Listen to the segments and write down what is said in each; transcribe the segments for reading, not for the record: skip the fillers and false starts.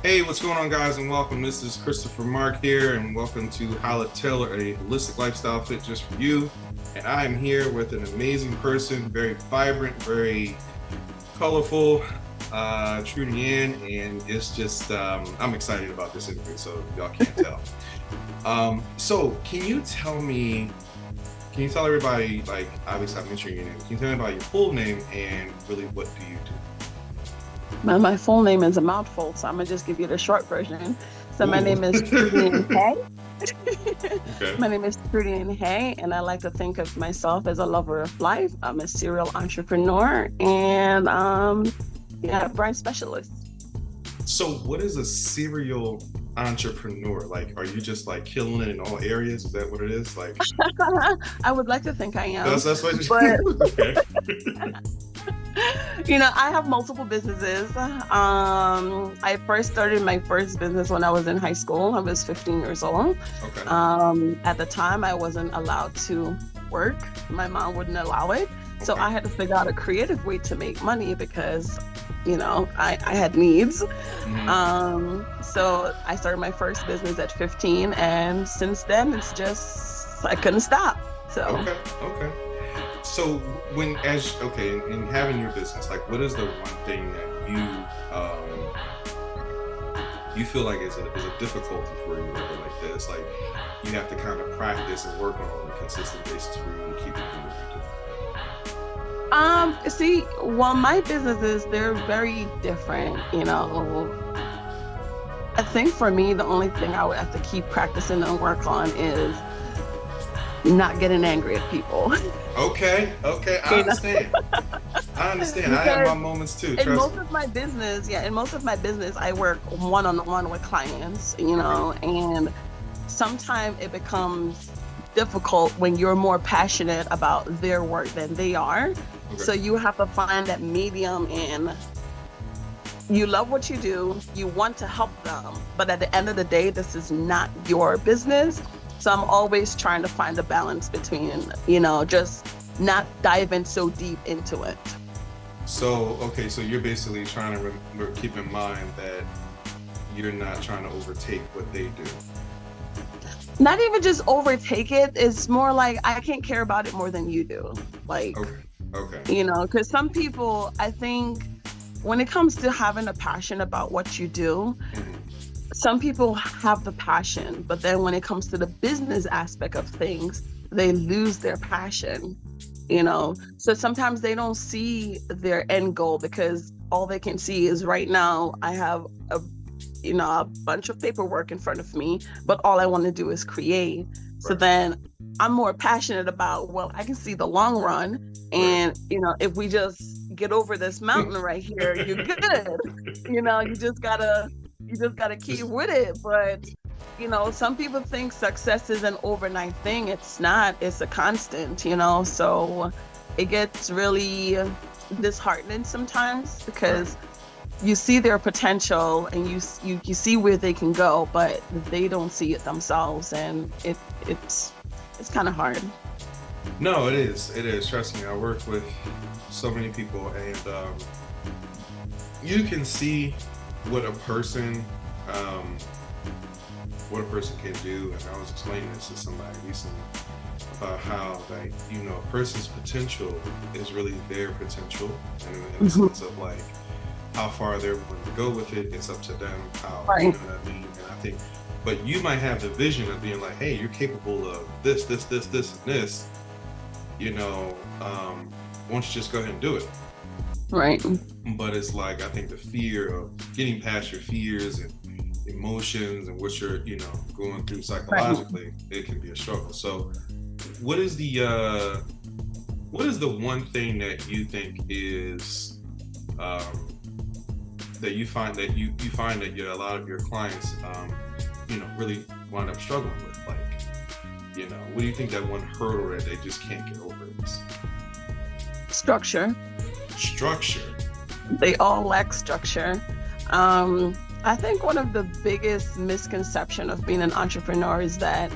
Hey, what's going on, guys, and welcome. This is Christopher Marc here, and welcome to How to Tailor a Holistic Lifestyle Fit Just for You. And I am here with an amazing person, very vibrant, very colorful, Trudean, and it's just, I'm excited about this interview, so y'all can't tell. So can you tell everybody, like, obviously I'm mentioning your name, can you tell me about your full name and really what do you do? My full name is a mouthful, so I'm gonna just give you the short version. So my Ooh. name is Trudean Hay. Okay. My name is Trudean Hay, and I like to think of myself as a lover of life. I'm a serial entrepreneur and brand specialist. So what is a serial entrepreneur? Like, are you just like killing it in all areas? Is that what it is? Like, I would like to think I am, that's what but you okay. I have multiple businesses. I first started my first business when I was in high school. I was 15 years old. Okay. At the time, I wasn't allowed to work. My mom wouldn't allow it. So Okay. I had to figure out a creative way to make money because, I had needs. So I started my first business at 15. And since then, it's just, I couldn't stop. So. Okay. Okay. So in having your business, like, what is the one thing that you feel like is a difficulty for you, or like this, like you have to kind of practice and work on a consistent basis for you to keep it doing See, well, my businesses, they're very different, I think for me, the only thing I would have to keep practicing and work on is not getting angry at people. Okay, I understand. I understand. I have my moments too. In Trust most me. of my business, I work one-on-one with clients, and sometimes it becomes difficult when you're more passionate about their work than they are. Okay. So you have to find that medium in you love what you do, you want to help them, but at the end of the day, this is not your business. So I'm always trying to find a balance between, just not diving so deep into it. So you're basically trying to keep in mind that you're not trying to overtake what they do. Not even just overtake it. It's more like I can't care about it more than you do. Like, Okay. because some people, I think when it comes to having a passion about what you do, Mhm. some people have the passion, but then when it comes to the business aspect of things, they lose their passion, So sometimes they don't see their end goal because all they can see is right now I have a bunch of paperwork in front of me, but all I want to do is create. So Right. then I'm more passionate about, well, I can see the long run. And, if we just get over this mountain right here, you're good. You just gotta keep Just- with it. But, some people think success is an overnight thing. It's not, it's a constant, so it gets really disheartening sometimes because you see their potential and you see where they can go, but they don't see it themselves, and it's kind of hard. No, it is. It is. Trust me. I work with so many people, and you can see what a person, can do. And I was explaining this to somebody recently about how, like, a person's potential is really their potential, and in the sense of like how far they're willing to go with it, it's up to them. How Right. you know what I mean? And I think, but you might have the vision of being like, hey, you're capable of this, and this. Why don't you just go ahead and do it? Right. But it's like, I think the fear of getting past your fears and emotions and what you're, going through psychologically, it can be a struggle. So what is the one thing that you think is that you find that a lot of your clients really wind up struggling with? Like, what do you think that one hurdle that they just can't get over is? Structure. Structure. They all lack structure. I think one of the biggest misconception of being an entrepreneur is that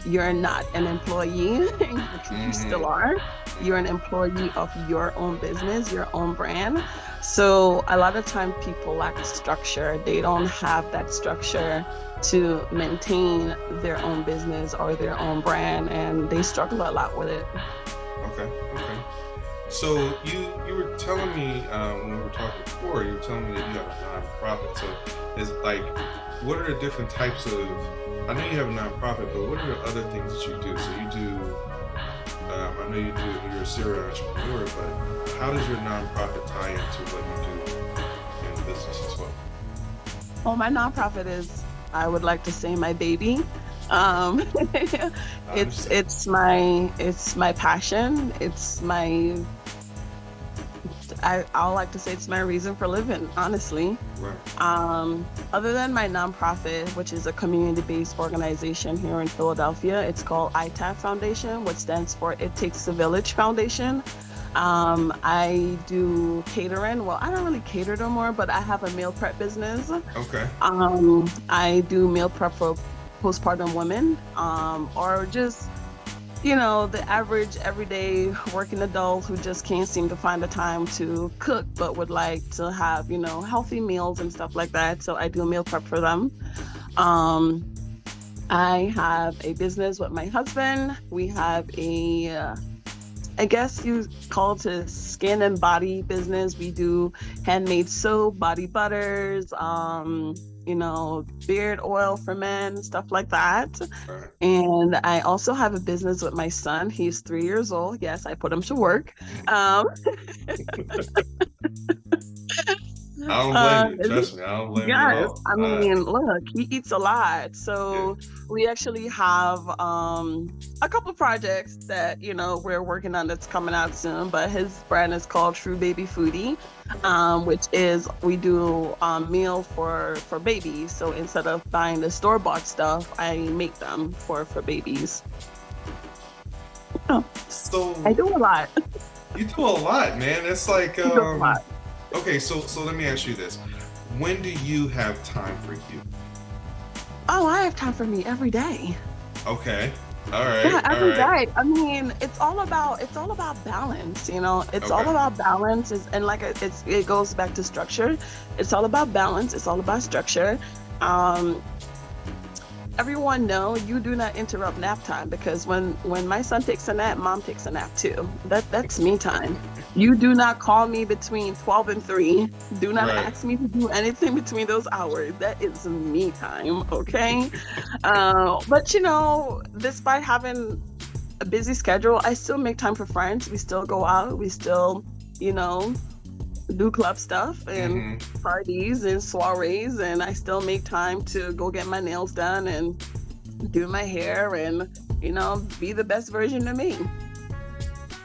you're not an employee, which you still are. You're an employee of your own business, your own brand. So a lot of time people lack structure. They don't have that structure to maintain their own business or their own brand, and they struggle a lot with it. Okay, okay. So you were telling me when we were talking before, you were telling me that you have a nonprofit. So is like, what are the different types of? I know you have a nonprofit, but what are the other things that you do? So you do. I know you're a serial entrepreneur, but how does your nonprofit tie into what you do in business as well? Well, my nonprofit is, I would like to say, my baby. Um, it's my passion. I'll like to say it's my reason for living, honestly. Right. Other than my nonprofit, which is a community-based organization here in Philadelphia, it's called ITAF Foundation, which stands for It Takes a Village Foundation. I do catering. Well, I don't really cater no more, but I have a meal prep business. Okay. I do meal prep for postpartum women, or just the average everyday working adult who just can't seem to find the time to cook, but would like to have, healthy meals and stuff like that. So I do meal prep for them. I have a business with my husband. We have I guess you call it a skin and body business. We do handmade soap, body butters, beard oil for men, stuff like that. Right. And I also have a business with my son. He's 3 years old. Yes, I put him to work. Um, I don't blame you. Trust me, I don't blame you at yes, all. I mean, look, he eats a lot. So Yeah. we actually have a couple projects that, we're working on that's coming out soon. But his brand is called True Baby Foodie, which is we do meal for babies. So instead of buying the store-bought stuff, I make them for babies. Oh, So I do a lot. you do a lot, man. It's like I do a lot. okay, so let me ask you this. When do you have time for you? Oh, I have time for me every day. Okay. All right. Yeah, All every right. day. I mean, it's all about balance. It's all Okay. about balance. And like it goes back to structure. It's all about balance. It's all about structure. Um, Everyone know you do not interrupt nap time, because when my son takes a nap, mom takes a nap too. That's me time. You do not call me between 12 and 3. Do not Right. ask me to do anything between those hours. That is me time, okay? But despite having a busy schedule, I still make time for friends. We still go out. We still, do club stuff and parties and soirees, and I still make time to go get my nails done and do my hair and be the best version of me.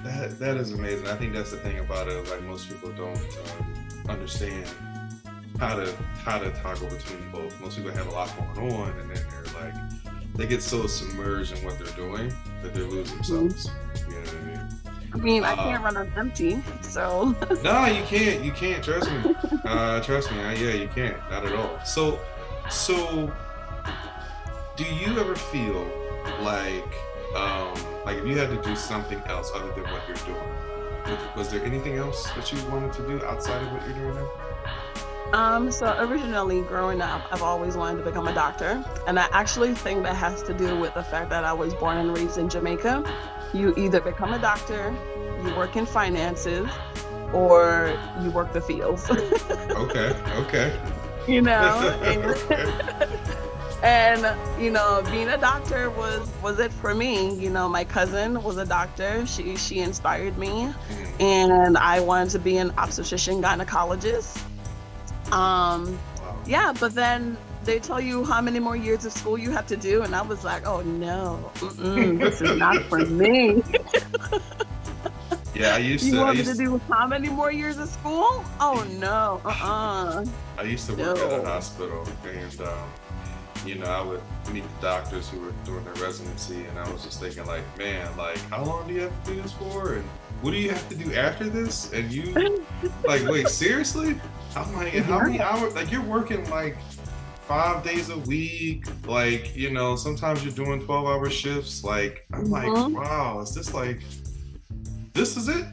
That is amazing. I think that's the thing about it. Like, most people don't understand how to toggle between both. Most people have a lot going on, and then they get so submerged in what they're doing that they lose themselves. You know what I mean? I mean, I can't run on empty, so. No, you can't. You can't. Trust me. Trust me. Yeah, you can't. Not at all. So, do you ever feel like if you had to do something else other than what you're doing, was there anything else that you wanted to do outside of what you're doing now? So originally growing up, I've always wanted to become a doctor. And I actually think that has to do with the fact that I was born and raised in Jamaica. You either become a doctor, you work in finances, or you work the fields. Okay. And being a doctor was it for me. My cousin was a doctor. She inspired me, and I wanted to be an obstetrician gynecologist. Wow. Yeah, but then they tell you how many more years of school you have to do, and I was like, oh no, this is not for me. Yeah, I used You to. want me to do how many more years of school? Oh no, I used to work at a No. hospital, and I would meet the doctors who were doing their residency, and I was just thinking, like, man, like, how long do you have to do this for, and what do you have to do after this? And you, like, wait, seriously? I'm like, how many hours? Like, you're working like 5 days a week. Like, you know, sometimes you're doing 12-hour shifts. Like, I'm like, Mhm. wow, is this like, this is it?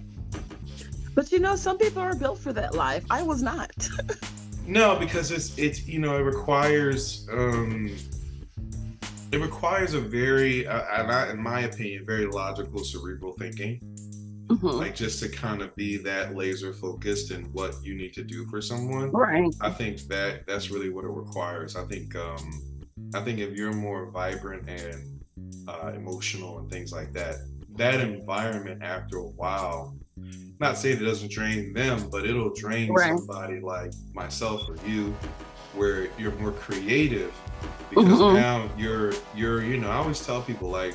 But you know, some people are built for that life. I was not. No, because it's you know, it requires a very, in my opinion, very logical, cerebral thinking. Hmm. Like just to kind of be that laser focused in what you need to do for someone. Right. I think that that's really what it requires. I think if you're more vibrant and emotional and things like that, that environment after a while, not saying it doesn't drain them, but it'll drain Right. somebody like myself or you, where you're more creative because Hmm. now you know, I always tell people like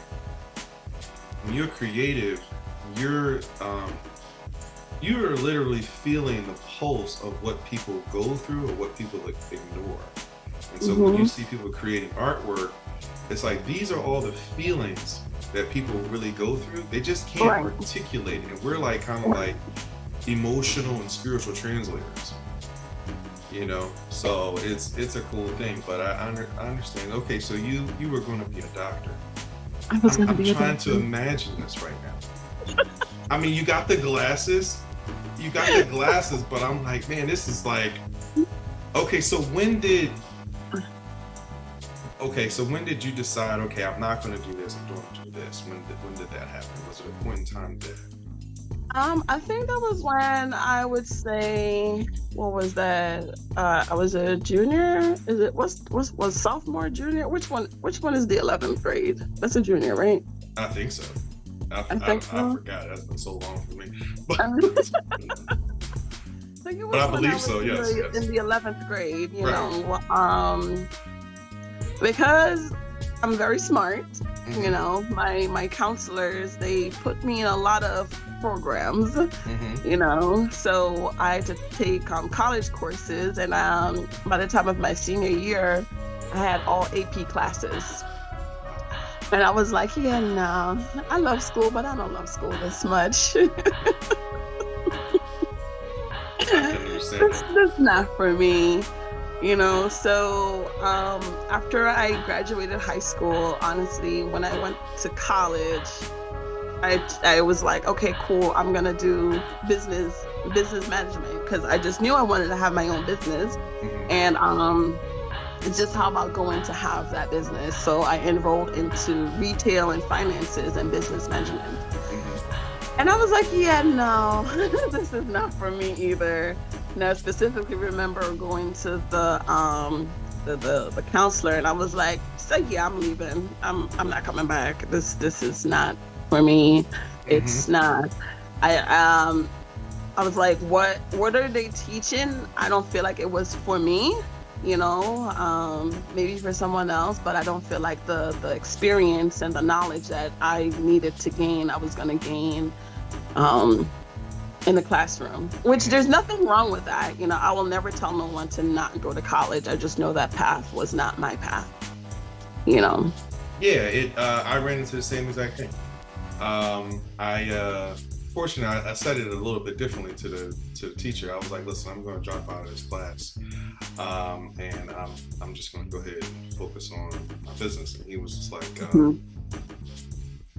when you're creative, you're you're literally feeling the pulse of what people go through or what people like ignore. And so when you Hmm. see people creating artwork, it's like these are all the feelings that people really go through. They just can't Right. articulate it. And we're like kind of like emotional and spiritual translators, you know. So it's a cool thing. But I understand. Okay, so you were going to be a doctor. I was going to I'm be a trying to doctor. imagine this right now. I mean, you got the glasses, but I'm like, man, this is like, okay. So when did you decide? Okay, I'm not going to do this. I'm going to do this. When did that happen? Was it a point in time there? I think that was when I would say, what was that? I was a junior. Is it was sophomore, junior? Which one is the 11th grade? That's a junior, right? I think so. I think I so. forgot. That's been so long for me, but I think it but was I when I believe was so. Yes, in yes. the 11th grade, Right. because I'm very smart, Mm-hmm. my counselors, they put me in a lot of programs, Mm-hmm. so I had to take college courses, and by the time of my senior year, I had all AP classes. And I was like, yeah, no, I love school, but I don't love school this much. I can understand that. That's not for me. So after I graduated high school, honestly, when I went to college, I was like, okay, cool, I'm gonna do business management, because I just knew I wanted to have my own business. Mm-hmm. And it's just how about going to have that business. So I enrolled into retail and finances and business management. Mm-hmm. And I was like, yeah, no, this is not for me either. And I specifically remember going to the counselor, and I was like, so yeah, I'm leaving. I'm not coming back. This is not for me. It's Mm-hmm. not. I I was like, what are they teaching? I don't feel like it was for me, maybe for someone else, but I don't feel like the experience and the knowledge that I needed to gain, I was gonna gain um, in the classroom. Which there's nothing wrong with that. I will never tell no one to not go to college. I just know that path was not my path. You know. Yeah, it. I ran into the same exact thing. I fortunately I said it a little bit differently to the teacher. I was like, listen, I'm going to drop out of this class, and I'm just going to go ahead and focus on my business. And he was just like, Mhm.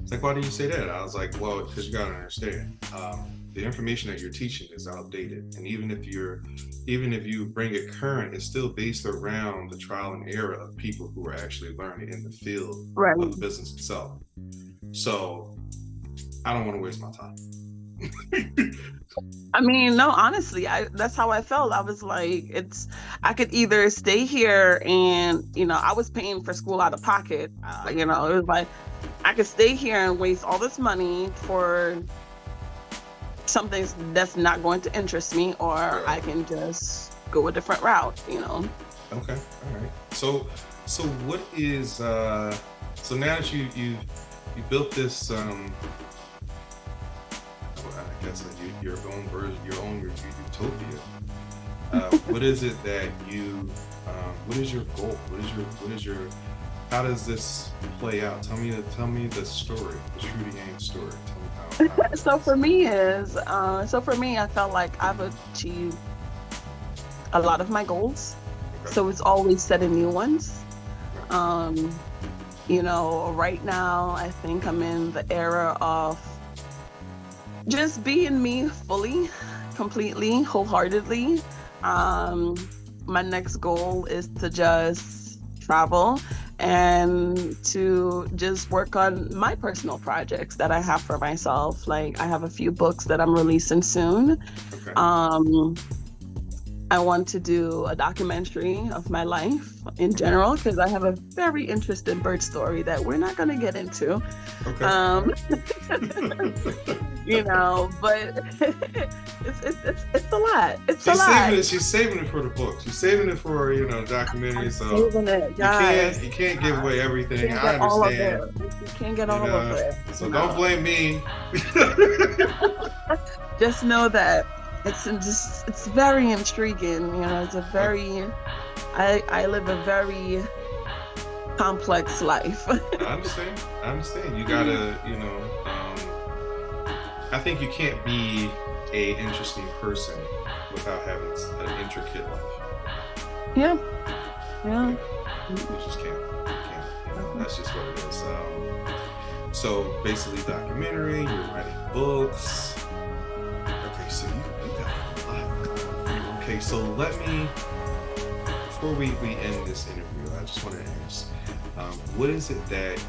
it's like, why do you say that? I was like, well, because you got to understand, the information that you're teaching is outdated, and even if you bring it current, it's still based around the trial and error of people who are actually learning in the field Right. of the business itself. So I don't want to waste my time. I mean, no, honestly, that's how I felt. I was like, I could either stay here and, I was paying for school out of pocket. It was like, I could stay here and waste all this money for something that's not going to interest me, or Right. I can just go a different route. Okay. All right. So what is so now that you built this I guess your own version, your utopia. What is it that what is your goal? What is your how does this play out? Tell me the story, the Trudean story. Tell me how this So is. for me I felt like I've achieved a lot of my goals. So it's always setting new ones. Um, right now I think I'm in the era of just being me fully, completely, wholeheartedly. Um, my next goal is to just travel and to just work on my personal projects that I have for myself. Like I have a few books that I'm releasing soon. Okay. I want to do a documentary of my life in general because I have a very interesting bird story that we're not going to get into. Okay. But it's a lot. It's a lot. She's saving it for the book. She's saving it for documentary. So saving it, guys. You can't give away everything. You I understand. You can't get all of it. So don't blame me. Just know that it's very intriguing. It's a very I live a very complex life. I understand. You gotta, I think you can't be a interesting person without having an intricate life. Yeah. You just can't. That's just what it is. So basically, documentary. You're writing books. Okay, so you got a lot. Okay, so before we end this interview, I just want to ask, what is it that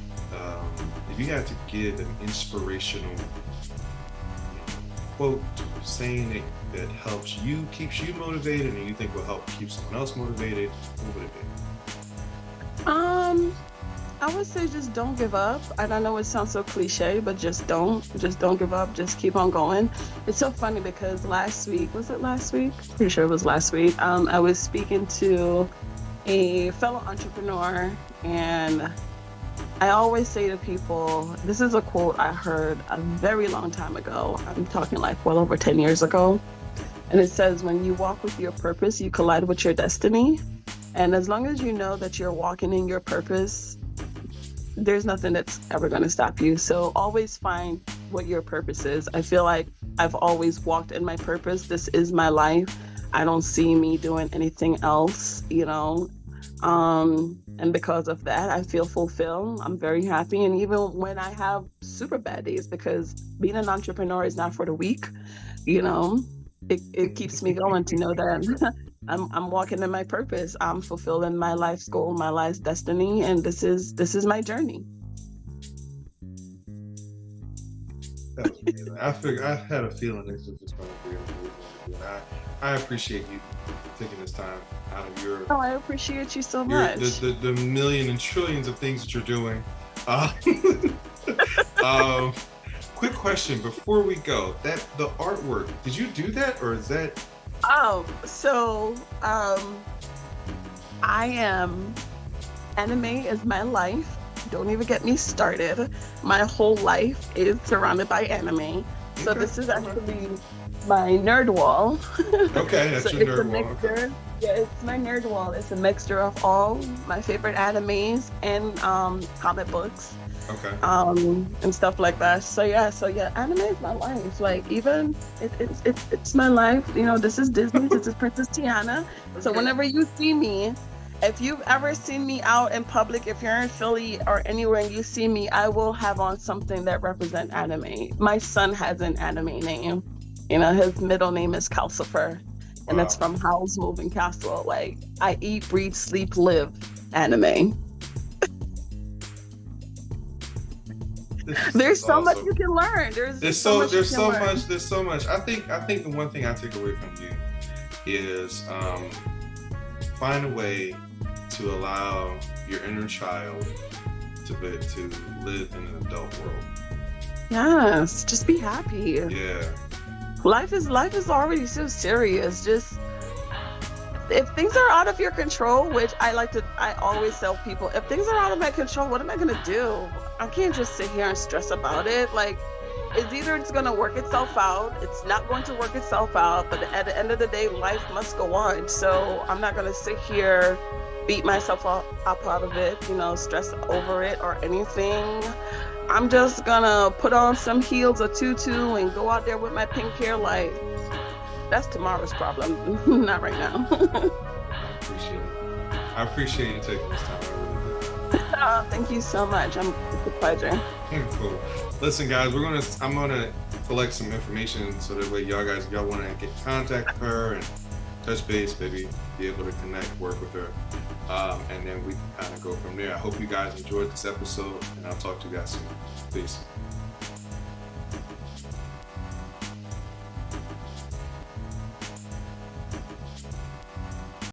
if you had to give an inspirational quote or saying that helps you, keeps you motivated, and you think will help keep someone else motivated, what would it be? I would say just don't give up. And I know it sounds so cliche, but just don't give up. Just keep on going. It's so funny because was it last week? Pretty sure it was last week. I was speaking to a fellow entrepreneur, and I always say to people, this is a quote I heard a very long time ago. I'm talking like well over 10 years ago. And it says, when you walk with your purpose, you collide with your destiny. And as long as you know that you're walking in your purpose, there's nothing that's ever going to stop you. So always find what your purpose is. I feel like I've always walked in my purpose. This is my life. I don't see me doing anything else, and because of that, I feel fulfilled. I'm very happy. And even when I have super bad days, because being an entrepreneur is not for the weak, it keeps me going to know that I'm walking in my purpose. I'm fulfilling my life's goal, my life's destiny, and this is my journey. That was amazing. I had a feeling this was just going to be amazing. I appreciate you taking this time out of your. Oh, I appreciate you so much. The million and trillions of things that you're doing. Quick question before we go. The artwork, did you do that or is that? I am, anime is my life. Don't even get me started. My whole life is surrounded by anime. So this is actually my nerd wall. Okay, that's so your nerd wall. Okay. Yeah, it's my nerd wall. It's a mixture of all my favorite animes and comic books. Okay. And stuff like that. So yeah, anime is my life. Like even it's my life. This is Disney. This is Princess Tiana. Okay. So whenever you see me, if you've ever seen me out in public, if you're in Philly or anywhere and you see me, I will have on something that represents anime. My son has an anime name. His middle name is Calcifer, and it's from Howl's Moving Castle. Like I eat, breathe, sleep, live anime. There's so much you can learn. There's so much. I think the one thing I take away from you is find a way to allow your inner child to live in an adult world. Yes, just be happy. Yeah. Life is already so serious. Just if things are out of your control, which I always tell people, if things are out of my control, what am I gonna do? I can't just sit here and stress about it. Like, it's gonna work itself out. It's not going to work itself out. But at the end of the day, life must go on. So I'm not gonna sit here, beat myself up out of it, stress over it or anything. I'm just gonna put on some heels, a tutu, and go out there with my pink hair. Like, that's tomorrow's problem, not right now. appreciate it. I appreciate you taking this time. Oh, thank you so much. It's a pleasure. Cool. Listen, guys, I'm gonna collect some information so that way y'all want to get in contact with her and touch base, maybe be able to connect, work with her, and then we can kind of go from there. I hope you guys enjoyed this episode, and I'll talk to you guys soon. Peace.